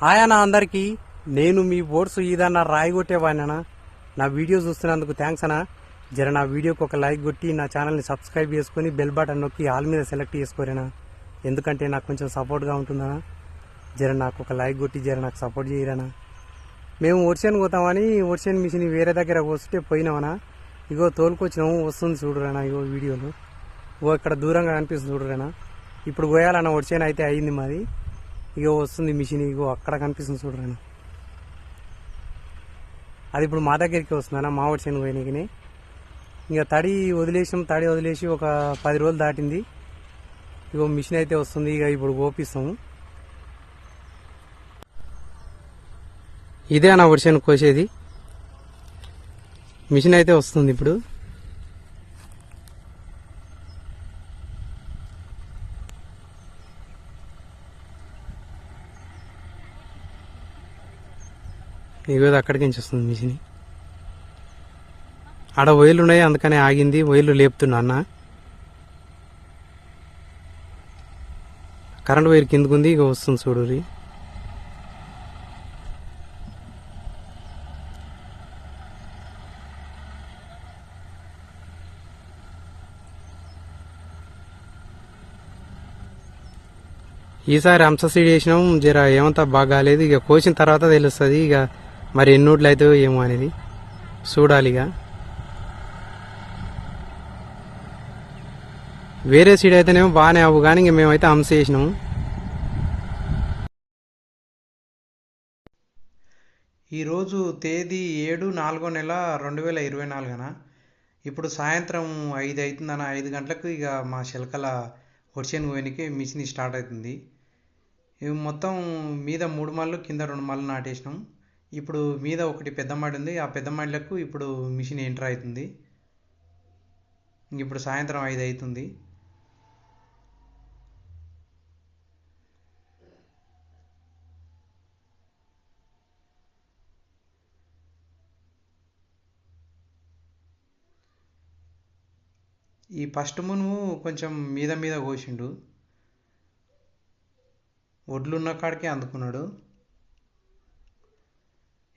ఆయన అందరికీ నేను మీ ఓట్స్ ఈదన్న రాయి కొట్టేవాడినా. నా వీడియో చూస్తున్నందుకు థ్యాంక్స్ అన్నా. జర నా వీడియోకి ఒక లైక్ కొట్టి నా ఛానల్ని సబ్స్క్రైబ్ చేసుకుని బెల్ బటన్ నొక్కి ఆల్ మీద సెలెక్ట్ చేసుకోరేనా, ఎందుకంటే నాకు కొంచెం సపోర్ట్గా ఉంటుందనా. జర నాకు ఒక లైక్ కొట్టి జర నాకు సపోర్ట్ చేయరనా. మేము ఓట్సేన్ పోతామని ఓట్సేన్ మిషన్ వేరే దగ్గర వస్తే పోయినామనా. ఇగో తోలుకొచ్చినాము, వస్తుంది చూడరానా. ఇగో వీడియోలు ఇగో ఇక్కడ దూరంగా కనిపిస్తుంది చూడరానా. ఇప్పుడు పోయాలన్న ఓట్సేన్ అయితే అయింది మాది. ఇగో వస్తుంది మిషన్, ఇగో అక్కడ కనిపిస్తుంది చూడరానా. అది ఇప్పుడు మా దగ్గరికి వస్తుందన్నా, మా ఓట్సేన్ పోయినకి. ఇంకా తడి వదిలేసి ఒక 10 రోజులు దాటింది. ఇగో మిషన్ అయితే వస్తుంది. ఇక ఇప్పుడు కోపిస్తాము. ఇదే అన్న వర్షం కోసేది మిషన్ అయితే వస్తుంది ఇప్పుడు. ఇగో అక్కడికి నుంచి వస్తుంది మిషన్. ఆడ వైర్లు ఉన్నాయి, అందుకనే ఆగింది. వైర్లు లేపుతున్నా అన్న. కరెంట్ వైర్ కిందకుంది, ఇక వస్తుంది చూడు. ఈసారి అంశసీడ్ వేసినాం, జర ఏమంతా బాగా కాలేదు. ఇక కోసిన తర్వాత తెలుస్తుంది ఇక మరి ఎన్ని నోట్లు అవుతాయో ఏమో అనేది చూడాలి. ఇక వేరే సీడ్ అయితేనేమో బాగానే అవ్వు, కానీ ఇంక మేమైతే అంశ వేసినాము. ఈరోజు తేదీ 7/4/2024. ఇప్పుడు సాయంత్రం 5 అవుతుందన్న. 5 గంటలకు ఇక మా శిల్కల వర్షం పోయినకి మిషన్ స్టార్ట్ అవుతుంది. ఇవి మొత్తం మీద 3 మళ్ళు కింద 2 మళ్ళు నాటేసినాం. ఇప్పుడు మీద ఒకటి పెద్ద మాడి ఉంది, ఆ పెద్ద మాడిలకు ఇప్పుడు మిషన్ ఎంటర్ అవుతుంది. ఇప్పుడు సాయంత్రం 5 అవుతుంది. ఈ ఫస్ట్ మునుము కొంచెం మీద కోసిండు, ఒడ్లున్న కాడికే అందుకున్నాడు.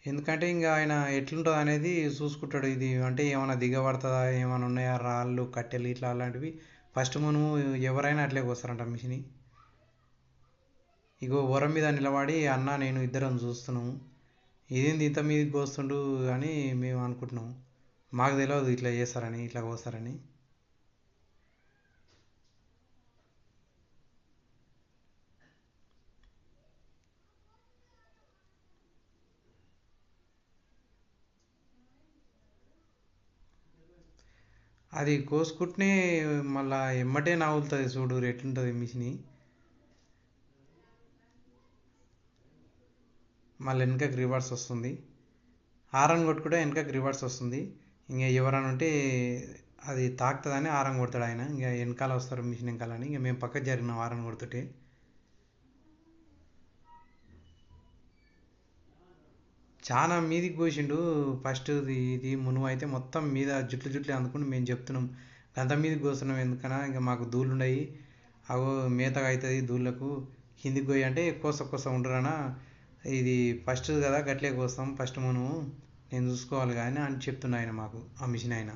ఎందుకంటే ఇంకా ఆయన ఎట్లుంటుంది అనేది చూసుకుంటాడు. ఇది అంటే ఏమైనా దిగబడుతుందా, ఏమైనా ఉన్నాయా రాళ్ళు కట్టెలు ఇట్లా అలాంటివి. ఫస్ట్ మునుము ఎవరైనా అట్లే కోస్తారంట మిషన్. ఇగో వరం మీద నిలబడి అన్న నేను ఇద్దరం చూస్తున్నాము. ఇదేంది ఇంత మీదకి కోస్తుండు అని మేము అనుకుంటున్నాము. మాకు తెలియదు ఇట్లా చేస్తారని, ఇట్లా కోస్తారని. అది కోసుకుంటేనే మళ్ళా ఎమ్మటే నవ్వులుతుంది చూడు, ఎట్లుంటుంది మిషన్. మళ్ళీ వెనకకి రివర్స్ వస్తుంది. హారన్ కొట్టుకుంటే వెనకకి రివర్స్ వస్తుంది. ఇంకా ఎవరైనా ఉంటే అది తాకుతుందని హారన్ కొడతాడు ఆయన. ఇంకా వెనకాల వస్తారు మిషన్ వెనకాలని. ఇంకా మేము పక్కకు జరిగినాం హారన్ కొడుతుంటే. చాలా మీదికి కోసిండు ఫస్ట్. ఇది మునువు అయితే మొత్తం మీద జుట్లు అందుకుని మేము చెప్తున్నాం గంత మీదకి కోస్తున్నాం ఎందుకన్నా, ఇంకా మాకు దూళ్ళు ఉన్నాయి, అగో మేతగా అవుతుంది దూళ్ళకు, కిందికి పోయి అంటే కోస ఉండరానా, ఇది ఫస్ట్ కదా గట్లే కోస్తాం ఫస్ట్ మునువు, నేను చూసుకోవాలి కానీ అని చెప్తున్నా ఆయన మాకు, ఆ మిషన్ ఆయన.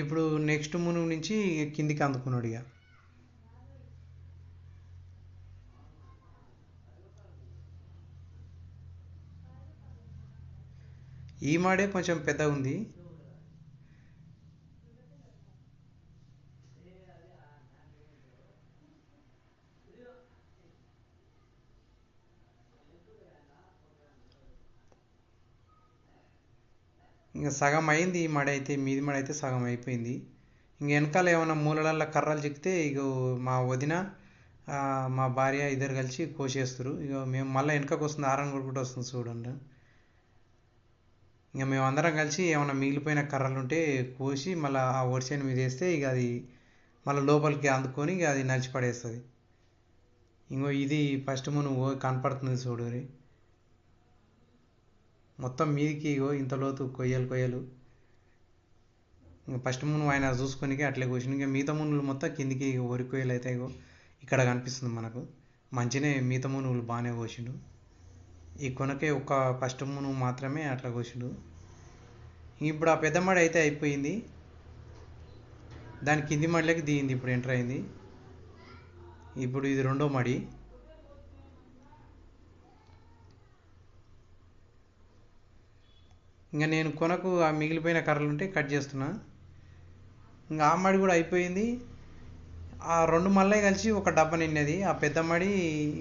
ఇప్పుడు నెక్స్ట్ మునువు నుంచి కిందికి అందుకున్నాడు. ఇక ఈ మాడే కొంచెం పెద్దగా ఉంది. ఇంకా సగం అయింది ఈ మడ అయితే, మీది మడ అయితే సగం అయిపోయింది. ఇంక వెనకాల ఏమైనా మూలలల్లో కర్రలు చిక్కితే ఇక మా వదిన మా భార్య ఇద్దరు కలిసి కోసేస్తారు. ఇక మేము మళ్ళీ వెనకకు వస్తుంది, ఆరం కొడుకుంటూ వస్తుంది చూడండి. ఇంకా మేము అందరం కలిసి ఏమైనా మిగిలిపోయిన కర్రలు ఉంటే కోసి మళ్ళీ ఆ ఒడిసేను మీద వేస్తే ఇక అది మళ్ళీ లోపలికి అందుకొని ఇక అది నలిచి పడేస్తుంది. ఇంకో ఇది ఫస్ట్ నువ్వు కనపడుతుంది చూడు, మొత్తం మీదికి ఇగో ఇంత లోతు కొయ్యలు. ఇంకా ఫస్ట్ మును ఆయన చూసుకొని అట్లే కోసిన. ఇంకా మిగతా మునులు మొత్తం కిందికి వరి కొయ్యలు అయితే ఇగో ఇక్కడ కనిపిస్తుంది మనకు. మంచినే మిగతా మునుగులు బాగానే కోసిండు. ఈ కొనకే ఒక ఫస్ట్ మునుగు మాత్రమే అట్లా కోసిండు. ఇప్పుడు ఆ పెద్ద మడి అయితే అయిపోయింది. దాని కింది మడిలోకి దిగింది, ఇప్పుడు ఎంటర్ అయింది. ఇప్పుడు ఇది రెండో మడి. ఇంకా నేను కొనకు ఆ మిగిలిపోయిన కర్రలు ఉంటే కట్ చేస్తున్నా. ఇంకా ఆ మడి కూడా అయిపోయింది. ఆ రెండు మళ్ళీ కలిసి ఒక డబ్బా నిన్నది. ఆ పెద్ద మడి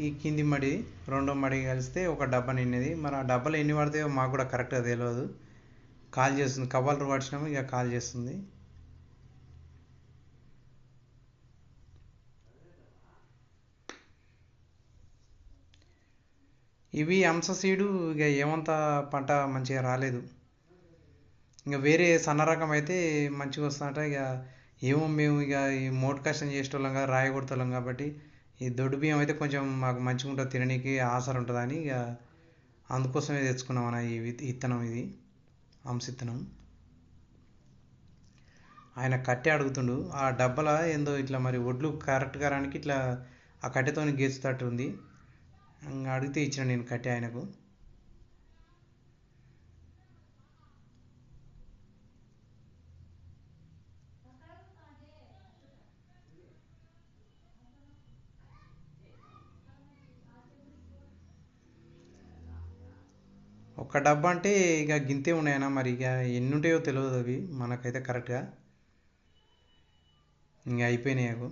ఈ కింది మడి రెండో మడి కలిస్తే ఒక డబ్బా నిన్నది. మరి ఆ డబ్బాలో ఎన్ని పడతాయో మాకు కూడా కరెక్ట్గా తెలియదు. కాల్ చేస్తుంది, కవర్లు పడిచినాము, ఇక కాల్ చేస్తుంది. ఇవి అంశ సీడు ఇక ఏమంత పంట మంచిగా రాలేదు. ఇంకా వేరే సన్న రకం అయితే మంచిగా వస్తుందట. ఇక ఏమో మేము ఇక ఈ మోటు కష్టం చేసేటోళ్ళం కదా, రాయి కొడతాం కాబట్టి ఈ దొడ్డు బియ్యం అయితే కొంచెం మాకు మంచిగా ఉంటుంది, తినడానికి ఆసర ఉంటుందని ఇక అందుకోసమే తెచ్చుకున్నాం అన్న ఈ విత్తనం. ఇది అంశ విత్తనం. ఆయన కట్టె అడుగుతుండు. ఆ డబ్బల ఏందో ఇట్లా మరి ఒడ్లు కరెక్ట్గా రానికి ఇట్లా ఆ కట్టెతో గీచుతట్టు ఉంది. అడిగితే ఇచ్చిన నేను కట్టె ఆయనకు. ఒక డబ్బా అంటే ఇక గింతే ఉన్నాయన్నా, మరి ఇక ఎన్ని ఉంటాయో తెలియదు అవి మనకైతే కరెక్ట్గా. ఇంకా అయిపోయినాయి అవి.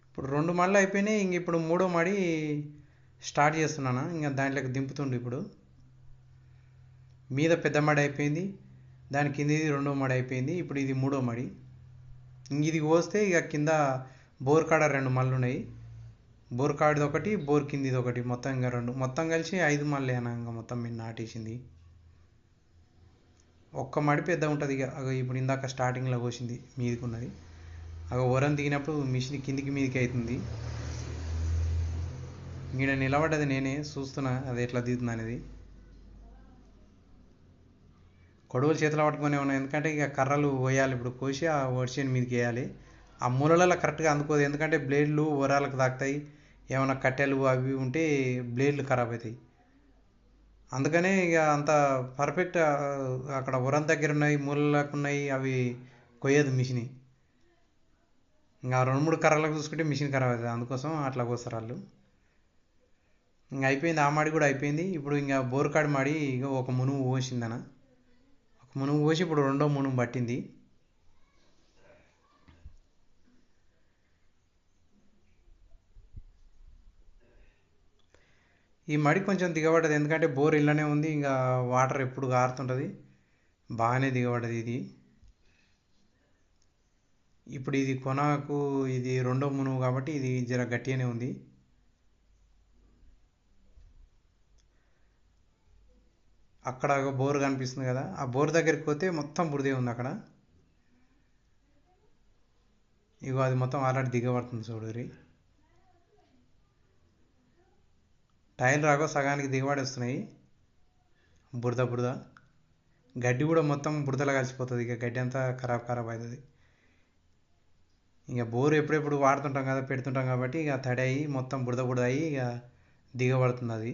ఇప్పుడు రెండు మళ్ళీ అయిపోయినాయి. ఇంక ఇప్పుడు మూడో మడి స్టార్ట్ చేస్తున్నాను. ఇంకా దాంట్లోకి దింపుతుండు. ఇప్పుడు మీద పెద్ద మడి అయిపోయింది, దాని కింద ఇది రెండో మడి అయిపోయింది. ఇప్పుడు ఇది మూడో మడి. ఇంక ఇది కోస్తే ఇక కింద బోర్ కాడ రెండు మళ్ళు ఉన్నాయి. బోర్ కాడిది ఒకటి, బోర్ కిందిది ఒకటి, మొత్తం ఇంకా రెండు, మొత్తం కలిసి 5 మళ్ళీ అన్న. ఇంకా మొత్తం మీరు నాటేసింది ఒక్క మడి పెద్ద ఉంటుంది. ఇక ఇప్పుడు ఇందాక స్టార్టింగ్లో కోసింది మీదికి ఉన్నది. వరం దిగినప్పుడు మిషన్ కిందికి మీదికి అవుతుంది. ఈడ నిలబడ్డది నేనే చూస్తున్నా అది ఎట్లా దిగుతుంది అనేది. కొడవలు చేతిలో పట్టుకునే ఉన్నాయి, ఎందుకంటే ఇక కర్రలు పోయాలి. ఇప్పుడు కోసి ఆ వరిసేను మీదకి వేయాలి. ఆ మూలలలో కరెక్ట్గా అందుకోదు, ఎందుకంటే బ్లేడ్లు వరాలకు తాకుతాయి. ఏమైనా కట్టెలు అవి ఉంటే బ్లేడ్లు ఖరాబ్ అవుతాయి. అందుకనే ఇక అంత పర్ఫెక్ట్ అక్కడ వరం దగ్గర ఉన్నాయి, మూలలకు ఉన్నాయి, అవి కొయ్యదు మిషన్. ఇంకా 2-3 కర్రలకు చూసుకుంటే మిషన్ ఖరాబ్ అవుతుంది. అందుకోసం అట్లా కోస్తారు వాళ్ళు. ఇంకా అయిపోయింది, ఆ మాడి కూడా అయిపోయింది. ఇప్పుడు ఇంకా బోర్కాడి మాడి ఇక ఒక మునుగు పోసిందన. ఒక మునుగు పోసి ఇప్పుడు రెండో మునుగు పట్టింది. ఈ మడి కొంచెం దిగబడ్డది, ఎందుకంటే బోర్ ఇళ్ళనే ఉంది. ఇంకా వాటర్ ఎప్పుడు కారుతుంటుంది, బాగానే దిగబడ్డది ఇది. ఇప్పుడు ఇది కొనకు ఇది రెండో మునుగు కాబట్టి ఇది జర గట్టిగానే ఉంది. అక్కడ ఒక బోర్ కనిపిస్తుంది కదా, ఆ బోర్ దగ్గరికి పోతే మొత్తం బురదే ఉంది అక్కడ. ఇగో అది మొత్తం ఆల్రెడీ దిగబడుతుంది చూడరి. టైర్లు రాగో సగానికి దిగబడేస్తున్నాయి, బురద బురద. గడ్డి కూడా మొత్తం బురదలో కలిసిపోతుంది, ఇక గడ్డి అంతా ఖరాబ్ అవుతుంది. ఇక బోర్ ఎప్పుడెప్పుడు వాడుతుంటాం కదా, పెడుతుంటాం కాబట్టి ఇక తడి అయ్యి మొత్తం బురద బురద అయ్యి ఇక దిగబడుతుంది అది.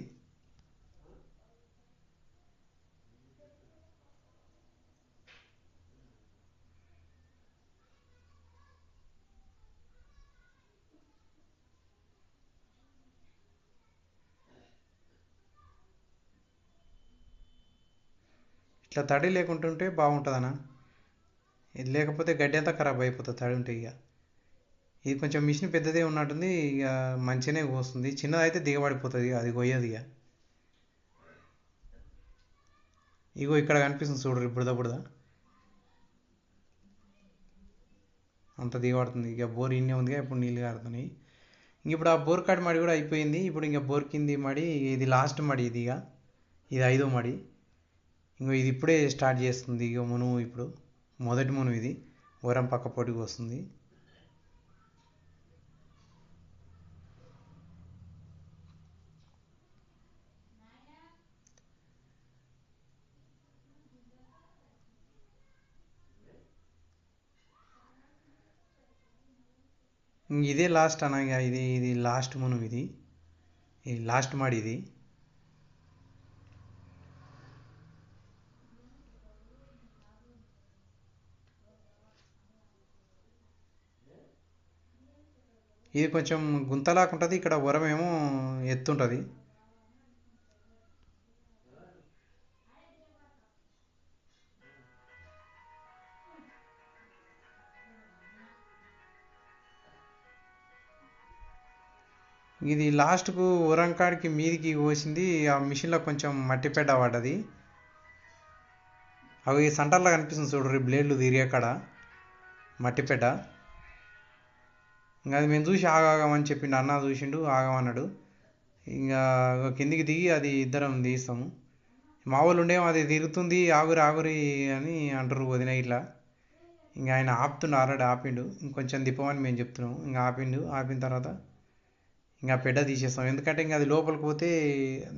ఇట్లా తడి లేకుంటుంటే బాగుంటుందన్న, ఇది లేకపోతే గడ్డి అంతా ఖరాబ్ అయిపోతుంది తడి ఉంటే. ఇక ఇది కొంచెం మిషన్ పెద్దదే ఉన్నట్టుంది, ఇక మంచిగానే కోస్తుంది. చిన్నదైతే దిగబడిపోతుంది, అది కొయ్యదు ఇక. ఇగో ఇక్కడ కనిపిస్తుంది చూడరు బురద బురద అంత దిగబడుతుంది. ఇక బోర్ ఇన్నే ఉందిగా, ఇప్పుడు నీళ్ళు కారుతున్నాయి. ఇంక ఇప్పుడు ఆ బోర్ కాడి మడి కూడా అయిపోయింది. ఇప్పుడు ఇంకా బోర్ కింది మడి ఇది లాస్ట్ మడి, ఇది ఇక ఇది 5వ మడి. ఇంకో ఇది ఇప్పుడే స్టార్ట్ చేస్తుంది. ఇక మునుగు ఇప్పుడు మొదటి మునుగు ఇది, వరం పక్క పొడికి వస్తుంది. ఇంక ఇదే లాస్ట్ అన్న, ఇక ఇది లాస్ట్ మనం, ఇది లాస్ట్ మాడి ఇది. ఇది కొంచెం గుంతలాగా ఉంటుంది, ఇక్కడ ఉరమేమో ఎత్తుంటుంది. ఇది లాస్ట్కు ఉరంకాడికి మీదికి పోసింది, ఆ మిషన్లో కొంచెం మట్టి పెడ్డ పడ్డది. అవి సెంటర్లో కనిపిస్తుంది చూడరు, బ్లేడ్లు తిరిగే కాడ మట్టి పెడ్డ. ఇంకా అది మేము చూసి ఆగామని చెప్పిండు అన్న, చూసిండు ఆగమన్నాడు. ఇంకా కిందికి దిగి అది ఇద్దరం తీస్తాము. మా వాళ్ళు ఉండేమో అది తిరుగుతుంది ఆగురి ఆగురి అని అంటారు వదిన ఇట్లా. ఇంకా ఆయన ఆపుతుండు, ఆల్రెడీ ఆపిండు, ఇంకొంచెం తిప్పమని మేము చెప్తున్నాము. ఇంకా ఆపిండు, ఆపిన తర్వాత ఇంకా పెడ్డ తీసేస్తాం. ఎందుకంటే ఇంకా అది లోపలికి పోతే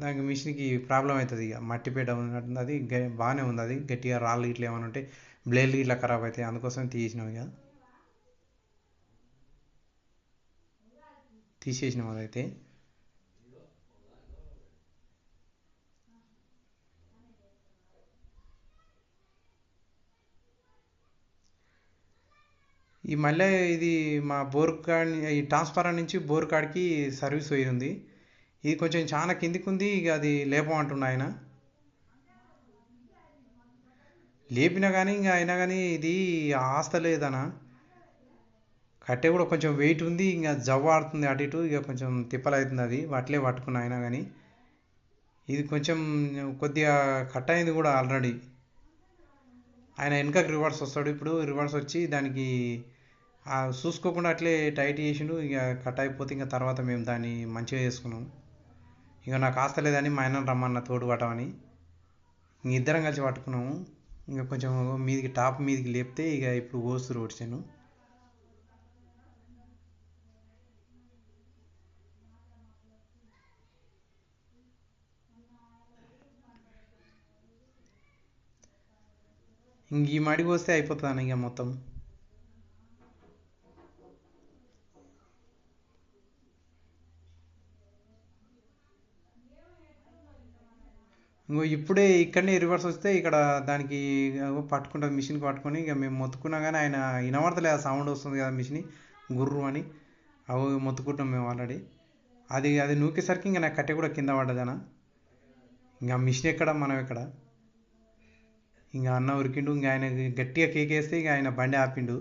దానికి మిషన్కి ప్రాబ్లం అవుతుంది. ఇక మట్టి పెడ్డ ఉన్నట్టుంది, అది బాగానే ఉంది, అది గట్టిగా రాళ్ళు ఇట్లా ఏమైనా ఉంటే బ్లేడ్లు ఇట్లా ఖరాబ్ అవుతాయి, అందుకోసం తీసేసినాం. ఇక తీసేసినాం అదైతే. ఈ మళ్ళీ ఇది మా బోర్ కాడి, ఈ ట్రాన్స్ఫార్మర్ నుంచి బోర్ కాడికి సర్వీస్ పోయి ఉంది. ఇది కొంచెం చాలా కిందికి ఉంది, ఇక అది లేపమంటున్నా ఆయన. లేపినా కానీ ఇంకా అయినా కానీ ఇది ఆస్తలేదనా. కట్టె కూడా కొంచెం వెయిట్ ఉంది, ఇంకా జవ్వ ఆడుతుంది అటు ఇటు, ఇక కొంచెం తిప్పలవుతుంది, అది అట్లే పట్టుకున్నా అయినా కానీ. ఇది కొంచెం కొద్దిగా కట్ అయింది కూడా ఆల్రెడీ. ఆయన వెనకకి రివర్స్ వస్తాడు, ఇప్పుడు రివర్స్ వచ్చి దానికి చూసుకోకుండా అట్లే టైట్ చేసిండు. ఇక కట్ అయిపోతే ఇంకా తర్వాత మేము దాన్ని మంచిగా చేసుకున్నాం. ఇక నాకు ఆస్తలేదని మా ఆయన రమ్మన్న తోడు పట్టమని, ఇంక ఇద్దరం కలిసి పట్టుకున్నాము. ఇంకా కొంచెం మీదికి టాప్ మీదికి లేపితే ఇక ఇప్పుడు కోస్తురు వచ్చాను. ఇంక ఈ మడికి వస్తే అయిపోతుంది ఇక మొత్తం. ఇంకో ఇప్పుడే ఇక్కడనే రివర్స్ వస్తే ఇక్కడ దానికి పట్టుకుంటుంది, మిషన్కి పట్టుకొని ఇక మేము మొత్తుకున్నా కానీ ఆయన వినబడతలే, ఆ సౌండ్ వస్తుంది కదా మిషన్ గుర్రు అని, అవి మొత్తుకుంటాం మేము ఆల్రెడీ. అది అది నూకేసరికి ఇంకా నాకు కట్టె కూడా కింద పడ్డదన. ఇంకా మిషన్ ఎక్కడ మనం ఎక్కడ. ఇంకా అన్న ఉరికిండు, ఇంకా ఆయన గట్టిగా కేకేస్తే ఇక ఆయన బండి ఆపిండు.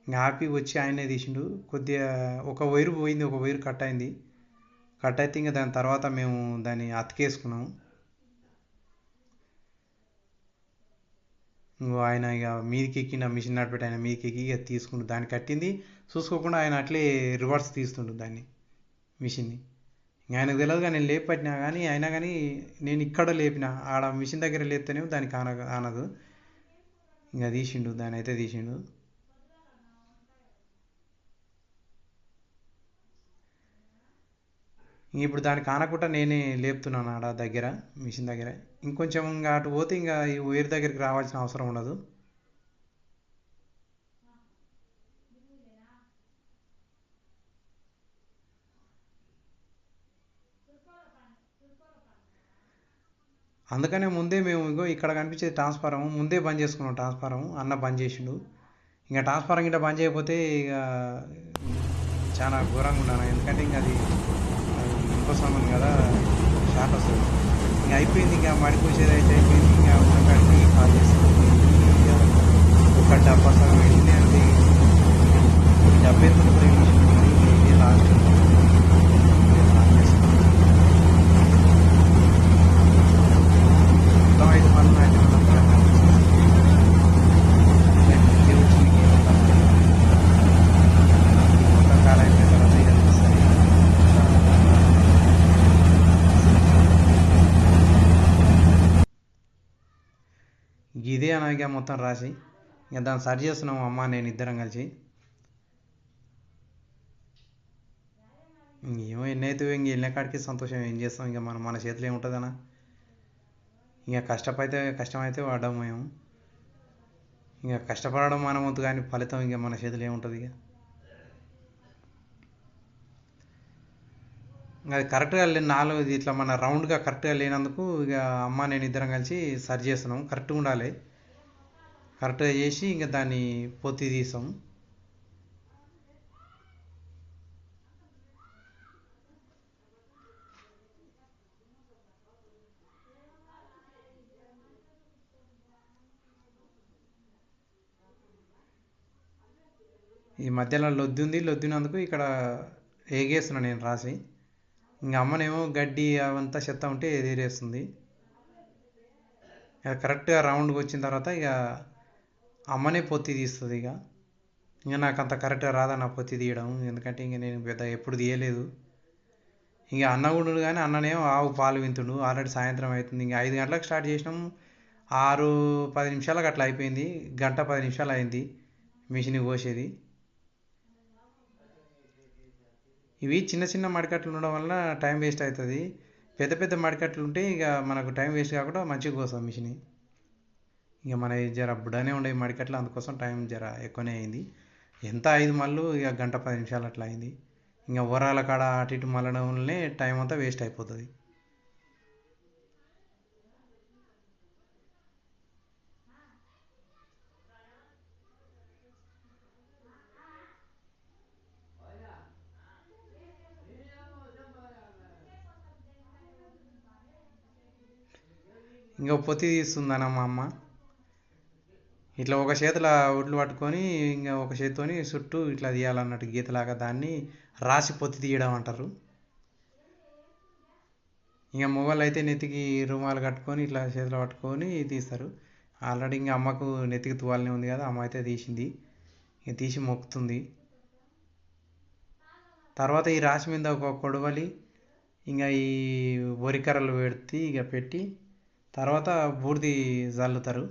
ఇంకా ఆపి వచ్చి ఆయనే తీసిండు. కొద్దిగా ఒక వైరు పోయింది, ఒక వైరు కట్ అయింది. కట్ అయితే ఇంకా దాని తర్వాత మేము దాన్ని అతికేసుకున్నాము. ఇంకో ఆయన ఇక మీదికి ఎక్కిన మిషన్ నడిపెట్టి ఆయన మీదికి ఎక్కి ఇక తీసుకుంటు దాన్ని కట్టింది చూసుకోకుండా ఆయన అట్లే రివర్స్ తీస్తుండు దాన్ని మిషన్ని. ఇంక ఆయనకు తెలియదుగా నేను లేపట్టినా కానీ, అయినా కానీ నేను ఇక్కడ లేపిన ఆడ మిషన్ దగ్గర లేపితేనే దానికి ఆనదు. ఇంకా తీసిండు, దాన్ని అయితే తీసిండు. ఇప్పుడు దానికి ఆనకుండా నేనే లేపుతున్నాను ఆడ దగ్గర, మిషన్ దగ్గర. ఇంకొంచెం ఇంకా అటు పోతే ఇంకా ఈ వైర్ దగ్గరికి రావాల్సిన అవసరం ఉండదు. అందుకనే ముందే మేము ఇంకో ఇక్కడ కనిపించే ట్రాన్స్ఫారం ముందే బంద్ చేసుకున్నాం. ట్రాన్స్ఫారం అన్న బంద్ చేసిండు. ఇంకా ట్రాన్స్ఫారం గిట్ట బంద్ చేయకపోతే ఇక చాలా ఘోరంగా ఉన్నాను, ఎందుకంటే ఇంకా అది ఇంకో సామాన్ కదా, షార్ట్ వస్తుంది. ఇంకా అయిపోయింది, ఇంకా మడిపోసేది అయితే అయిపోయింది. ఇంకా ఉన్నకాడికి కాల్ చేస్తాను. ఒక డబ్బా సగం వెళ్ళింది అంటే డబ్బా ఎత్తుకు పోయి ఇదే లాస్ట్. మొత్తం 5 పనులు అయితే మొత్తం కాలం అయిపోయిన తర్వాత ఇక సరే. ఇదే అనగా మొత్తం రాసి ఇంకా దాన్ని సరి చేస్తున్నాము అమ్మ నేను ఇద్దరం కలిసి. ఏమో ఎన్నైతే ఇంక వెళ్ళిన కాడికి సంతోషం, ఏం చేస్తాం ఇంకా మనం మన చేతిలో ఏముంటుందన్నా. ఇంకా కష్టమైతే పడ్డాము మేము. ఇంకా కష్టపడడం మన వంతు, కానీ ఫలితం ఇంకా మన చేతిలో ఏముంటుంది ఇక. అది కరెక్ట్గా నాలుగు ఇట్లా మన రౌండ్గా కరెక్ట్గా లేనందుకు ఇక అమ్మ నేను ఇద్దరం కలిసి సరి చేస్తున్నాం. కరెక్ట్గా ఉండాలి. కరెక్ట్గా చేసి ఇంకా దాన్ని పొత్తి తీస్తాం. ఈ మధ్యలో లొద్ది ఉంది. లొద్దినందుకు ఇక్కడ ఏగేస్తున్నా నేను రాసి. ఇంకా అమ్మనేమో గడ్డి అవంతా చెత్త ఉంటే ఎదిరేస్తుంది. ఇక కరెక్ట్గా రౌండ్కి వచ్చిన తర్వాత ఇక అమ్మనే పొత్తి తీస్తుంది. ఇక నాకు అంత కరెక్ట్గా రాదన్న పొత్తి తీయడం. ఎందుకంటే ఇంక నేను పెద్ద ఎప్పుడు తీయలేదు. ఇక అన్న కూడా కానీ అన్ననేమో ఆవు పాలు వింటుండు. ఆల్రెడీ సాయంత్రం అవుతుంది. ఇంక 5 గంటలకు స్టార్ట్ చేసినాం. 6-10 నిమిషాలకు అట్లా అయిపోయింది. 1-10 నిమిషాలు అయింది మిషన్ కోసేది. ఇవి చిన్న చిన్న మడికట్లు ఉండడం వల్ల టైం వేస్ట్ అవుతుంది. పెద్ద పెద్ద మడికట్లు ఉంటే ఇక మనకు టైం వేస్ట్ కాకుండా మంచిగా కోస్తాం మిషన్. ఇక మన జర బుడ్డనే ఉండే మడికట్లు, అందుకోసం టైం జర ఎక్కువనే అయింది. ఎంత 5 మళ్ళు ఇక 1-10 నిమిషాలు అట్లా అయింది. ఇంకా ఓరాల కాడ అటు ఇటు మళ్ళడం వల్లనే టైం అంతా వేస్ట్ అయిపోతుంది. ఇంకా పొత్తి తీస్తుందన్న మా అమ్మ. ఇట్లా ఒక చేతిలో ఒడ్లు పట్టుకొని ఇంకా ఒక చేతితోని చుట్టూ ఇట్లా తీయాలన్నట్టు గీతలాగా, దాన్ని రాసి పొత్తి తీయడం అంటారు. ఇంకా మొగోళ్ళు అయితే నెత్తికి రుమాలు కట్టుకొని ఇట్లా చేతిలో పట్టుకొని తీస్తారు. ఆల్రెడీ ఇంకా అమ్మకు నెత్తికి తువాలనే ఉంది కదా, అమ్మ అయితే తీసింది. ఇక తీసి మొక్కుతుంది. తర్వాత ఈ రాసి మీద ఒక కొడవలి ఇంకా ఈ వరికర్రలు పెడితే ఇక పెట్టి తర్వాత బూడిది చల్లుతారు.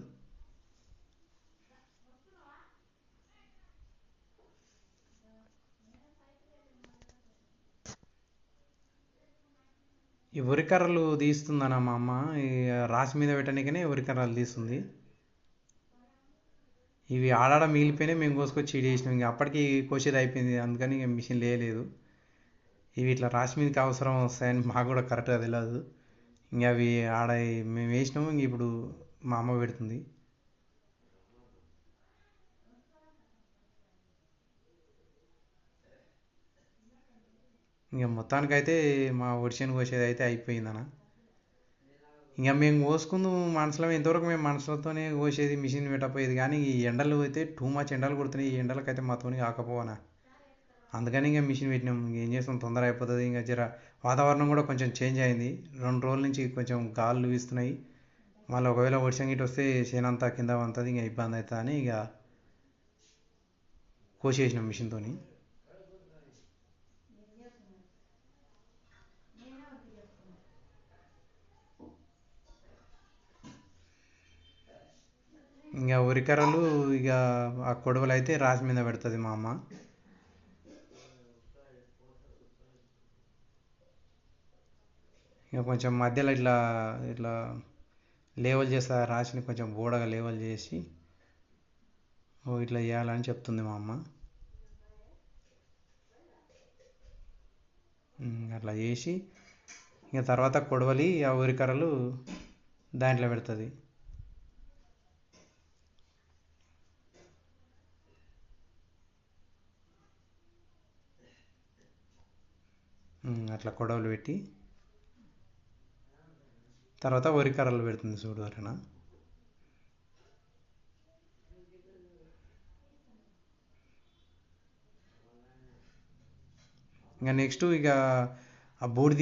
ఈ వరికర్రలు తీస్తుందన్న మా అమ్మ. ఈ రాసి మీద పెట్టడానికనే వరికర్రలు తీస్తుంది. ఇవి ఆడాడ మిగిలిపోయినాయి, మేము కోసుకొచ్చి ఇటు చేసినాం. ఇంకా అప్పటికి కోసేది అయిపోయింది, అందుకని ఇక మిషన్ లేదు. ఇవి ఇట్లా రాసి మీదకి అవసరం వస్తాయని మాకు కూడా కరెక్ట్గా తెలియదు. ఇంకా అవి ఆడ మేము వేసినాము. ఇంక ఇప్పుడు మా అమ్మ పెడుతుంది. ఇంకా మొత్తానికైతే మా ఒడిషన్ కోసేది అయితే అయిపోయిందన్న. ఇంకా మేము కోసుకుందు మనసులో, ఇంతవరకు మేము మనసులతోనే కోసేది, మిషన్ పెట్టకపోయేది. కానీ ఈ ఎండలు అయితే టూ మచ్ ఎండలు కొడుతున్నాయి. ఈ ఎండలకైతే మాతోని కాకపోవనా. అందుకని ఇంకా మిషన్ పెట్టినాం. ఇంకేం చేస్తాం, తొందర అయిపోతుంది. ఇంకా జర వాతావరణం కూడా కొంచెం చేంజ్ అయింది. 2 రోజుల నుంచి కొంచెం గాలులు వీస్తున్నాయి. మళ్ళీ ఒకవేళ వర్షం గిట్ట వస్తే చేనంతా కింద పడుతుంది, ఇంకా ఇబ్బంది అవుతుంది అని ఇక కోసేసినాం మిషన్తోని. ఇంకా ఉరికర్రలు ఇక ఆ కొడవలు అయితే రాసి మీద పెడుతుంది మా అమ్మ. ఇక కొంచెం మధ్యలో ఇట్లా ఇట్లా లేవల్ చేస్తా, రాసిని కొంచెం బోడగా లేవల్ చేసి ఇట్లా చేయాలని చెప్తుంది మా అమ్మ. అట్లా చేసి ఇంకా తర్వాత కొడవలి ఆ ఉరికర్రలు దాంట్లో పెడుతుంది. అట్లా కొడవలు పెట్టి తర్వాత వరికర్రలు పెడుతుంది చూడు అరేనా. ఇంకా నెక్స్ట్ ఇక ఆ బూడిద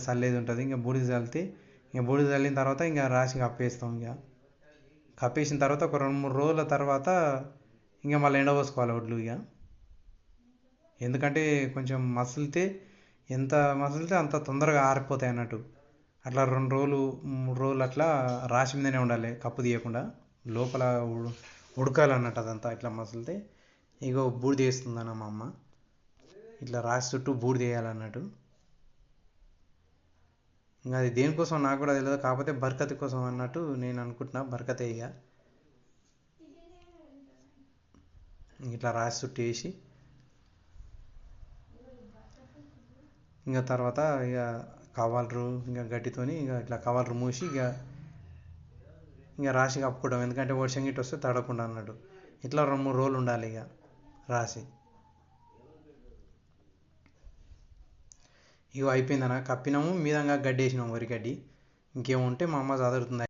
చల్లేది ఉంటుంది. ఇంకా బూడిద చల్లితే ఇంకా బూడిద చల్లిన తర్వాత ఇంకా రాసి కప్పేస్తాం. ఇక కప్పేసిన తర్వాత ఒక 2-3 రోజుల తర్వాత ఇంకా మళ్ళీ ఎండపోసుకోవాలి వడ్లు. ఇక ఎందుకంటే కొంచెం మసిలితే, ఎంత మసిలితే అంత తొందరగా ఆరిపోతాయి అన్నట్టు. అట్లా 2 రోజులు 3 రోజులు అట్లా రాసి మీదనే ఉండాలి, కప్పు తీయకుండా. లోపల ఉడకాలన్నట్టు అదంతా ఇట్లా మసిలితే. ఇగో బూడిద వేస్తుందన్న మా అమ్మ. ఇట్లా రాసి చుట్టూ బూడిద వేయాలన్నట్టు. ఇంకా అది దేనికోసం నాకు కూడా తెలియదు, కాకపోతే బర్కత్ కోసం అన్నట్టు నేను అనుకుంటున్నా. బర్కతే ఇక ఇట్లా రాసి చుట్టూ వేసి ఇంకా తర్వాత ఇక కవర్లు ఇంకా గట్టితోని ఇక ఇట్లా కవర్లు మూసి ఇక రాసి కప్పుకోవడం, ఎందుకంటే వర్షం గిట్ట వస్తే తడవకుండా అన్నట్టు. ఇట్లా 2-3 రోజులు ఉండాలి ఇక రాసి. ఇగో అయిపోయిందన్న, కప్పినాము, మీదంగా గడ్డి వేసినాము, వరి గడ్డి. ఇంకేముంటే మా అమ్మ చదువుతుంది.